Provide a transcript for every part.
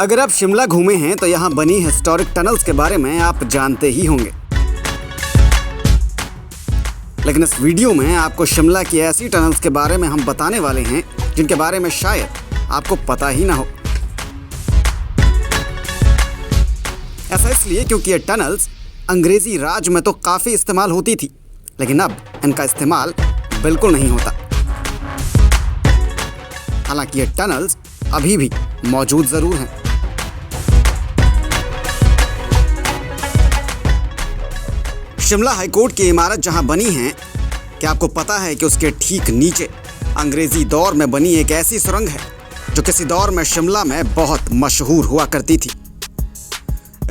अगर आप शिमला घूमे हैं तो यहाँ बनी हिस्टोरिक टनल्स के बारे में आप जानते ही होंगे, लेकिन इस वीडियो में आपको शिमला की ऐसी टनल्स के बारे में हम बताने वाले हैं जिनके बारे में शायद आपको पता ही ना हो। ऐसा इसलिए क्योंकि ये टनल्स अंग्रेजी राज में तो काफ़ी इस्तेमाल होती थी, लेकिन अब इनका इस्तेमाल बिल्कुल नहीं होता। हालांकि ये टनल्स अभी भी मौजूद ज़रूर हैं। शिमला हाईकोर्ट की इमारत जहां बनी है, क्या आपको पता है कि उसके ठीक नीचे अंग्रेजी दौर में बनी एक ऐसी सुरंग है जो किसी दौर में शिमला में बहुत मशहूर हुआ करती थी।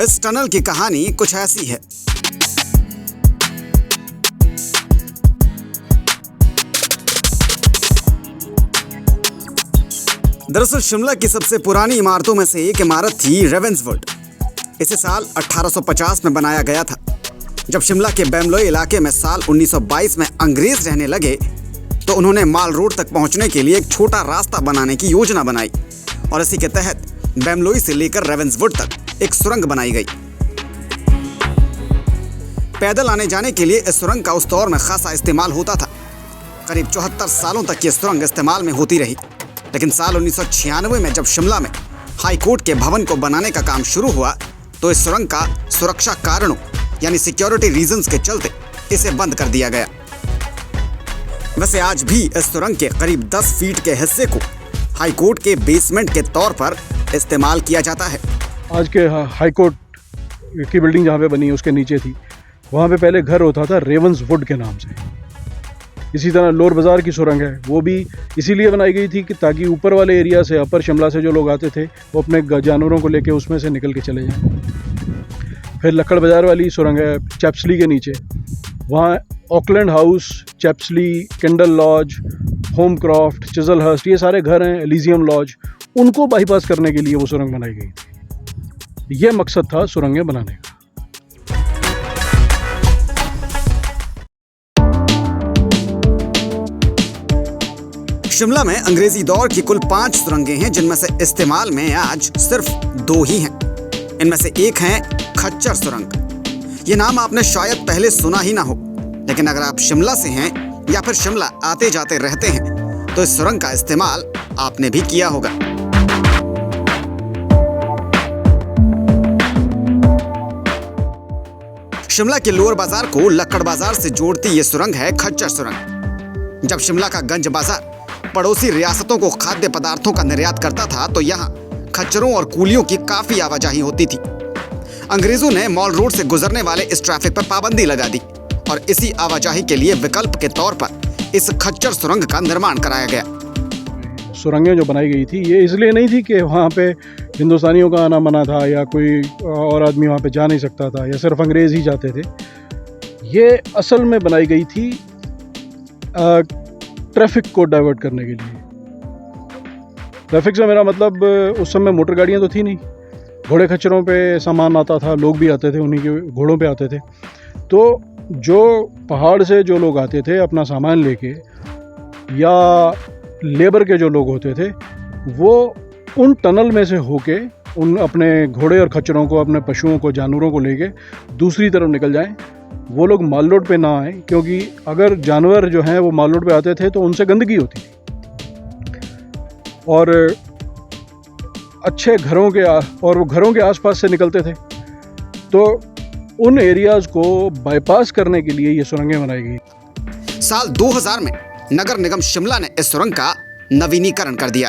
इस टनल की कहानी कुछ ऐसी है। दरअसल शिमला की सबसे पुरानी इमारतों में से एक इमारत थी रेवेंसवुड। इसे साल 1850 में बनाया गया था। जब शिमला के बेमलोई इलाके में साल 1922 में अंग्रेज रहने लगे तो उन्होंने माल रोड तक पहुंचने के लिए एक छोटा रास्ता बनाने की योजना बनाई और इसी के तहत बेमलोई से लेकर रेवेंसवुड तक एक सुरंग बनाई गई। पैदल आने जाने के लिए इस सुरंग का उस दौर में खासा इस्तेमाल होता था। करीब 74 सालों तक ये सुरंग इस्तेमाल में होती रही, लेकिन साल 1996 में जब शिमला में हाई कोर्ट के भवन को बनाने का काम शुरू हुआ तो इस सुरंग का सुरक्षा कारणों यानी सिक्योरिटी रीजंस के चलते इसे बंद कर दिया गया। वैसे आज भी इस सुरंग के करीब 10 फीट के हिस्से को हाई कोर्ट के बेसमेंट के तौर पर इस्तेमाल किया जाता है। आज के हाई कोर्ट की बिल्डिंग जहाँ पे बनी है उसके नीचे थी, वहाँ पे पहले घर होता था रेवेंसवुड के नाम से। इसी तरह लोअर बाज़ार की सुरंग है, वो भी इसीलिए बनाई गई थी कि ताकि ऊपर वाले एरिया से, अपर शिमला से जो लोग आते थे वो अपने जानवरों को लेके उसमें से निकल के चले जाएं। फिर लक्कड़ बाज़ार वाली सुरंग है चैप्सली के नीचे, वहाँ ऑकलैंड हाउस, चैप्सली, कैंडल लॉज, होमक्रॉफ्ट, चिजलहर्स्ट, ये सारे घर हैं, एलिजियम लॉज, उनको बाईपास करने के लिए वो सुरंग बनाई गई थी। ये मकसद था सुरंगें बनाने का। शिमला में अंग्रेजी दौर की कुल 5 सुरंगें हैं, जिनमें से इस्तेमाल में आज सिर्फ 2 ही हैं। इनमें से एक है खच्चर सुरंग। ये नाम आपने शायद पहले सुना ही ना हो, लेकिन अगर आप शिमला से हैं या फिर शिमला आते जाते रहते हैं तो इस सुरंग का इस्तेमाल आपने भी किया होगा। शिमला के लोअर बाजार को लक्कड़ बाजार से जोड़ती ये सुरंग है खच्चर सुरंग। जब शिमला का गंज बाजार पड़ोसी रियासतों को खाद्य पदार्थों का निर्यात करता था तो यहाँ खच्चरों और कूलियों की काफी आवाजाही होती थी। अंग्रेजों ने मॉल रोड से गुजरने वाले इस ट्रैफिक पर पाबंदी लगा दी और इसी आवाजाही के लिए विकल्प के तौर पर इस खच्चर सुरंग का निर्माण कराया गया। सुरंगें जो बनाई गई थी ये इसलिए नहीं थी कि वहाँ पे हिंदुस्तानियों का आना मना था या कोई और आदमी वहाँ पे जा नहीं सकता था या सिर्फ अंग्रेज ही जाते थे। ये असल में बनाई गई थी ट्रैफिक को डाइवर्ट करने के लिए। ट्रैफिक से मेरा मतलब उस समय मोटर गाड़ियाँ तो थी नहीं, घोड़े खच्चरों पे सामान आता था, लोग भी आते थे, उन्हीं के घोड़ों पे आते थे। तो जो पहाड़ से जो लोग आते थे अपना सामान लेके या लेबर के जो लोग होते थे वो उन टनल में से होके उन अपने घोड़े और खच्चरों को, अपने पशुओं को, जानवरों को लेके दूसरी तरफ निकल जाएं। वो लोग माल रोड पे ना आए, क्योंकि अगर जानवर जो हैं वो माल रोड पे आते थे तो उनसे गंदगी होती थी और अच्छे घरों के और वो घरों के आसपास से निकलते थे। तो उन एरियाज को बाईपास करने के लिए ये सुरंगें बनाई गई। साल 2000 में नगर निगम शिमला ने इस सुरंग का नवीनीकरण कर दिया।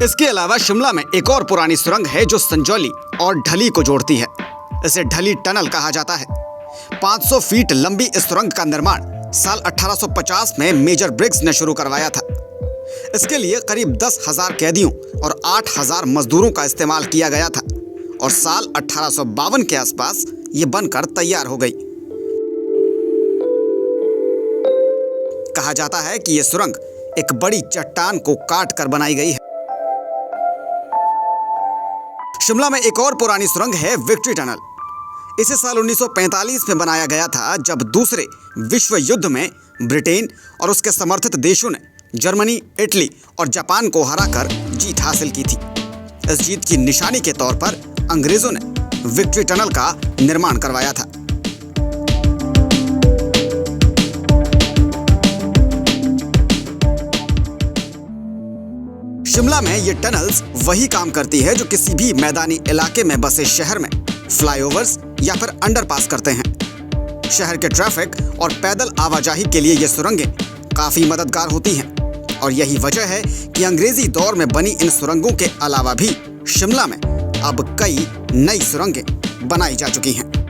इसके अलावा शिमला में एक और पुरानी सुरंग है जो संजौली और ढली को जोड़ती है। इसे ढली टनल कहा जाता है। 500 फीट लंबी इस सुरंग का निर्माण साल 1850 में मेजर ब्रिग्स ने शुरू करवाया था। इसके लिए करीब 10,000 कैदियों और 8,000 मजदूरों का इस्तेमाल किया गया था और साल 1852 के आसपास ये बनकर तैयार हो गई। कहा जाता है कि यह सुरंग एक बड़ी चट्टान को काट कर बनाई गई है। शिमला में एक और पुरानी सुरंग है विक्ट्री टनल। इसे साल 1945 में बनाया गया था, जब दूसरे विश्व युद्ध में ब्रिटेन और उसके समर्थित देशों ने जर्मनी, इटली और जापान को हराकर जीत हासिल की थी। इस जीत की निशानी के तौर पर अंग्रेजों ने विक्ट्री टनल का निर्माण करवाया था। शिमला में ये टनल्स वही काम करती है जो किसी भी मैदानी इलाके में बसे शहर में फ्लाईओवर्स या फिर अंडरपास करते हैं। शहर के ट्रैफिक और पैदल आवाजाही के लिए ये सुरंगें काफी मददगार होती हैं और यही वजह है कि अंग्रेजी दौर में बनी इन सुरंगों के अलावा भी शिमला में अब कई नई सुरंगें बनाई जा चुकी हैं।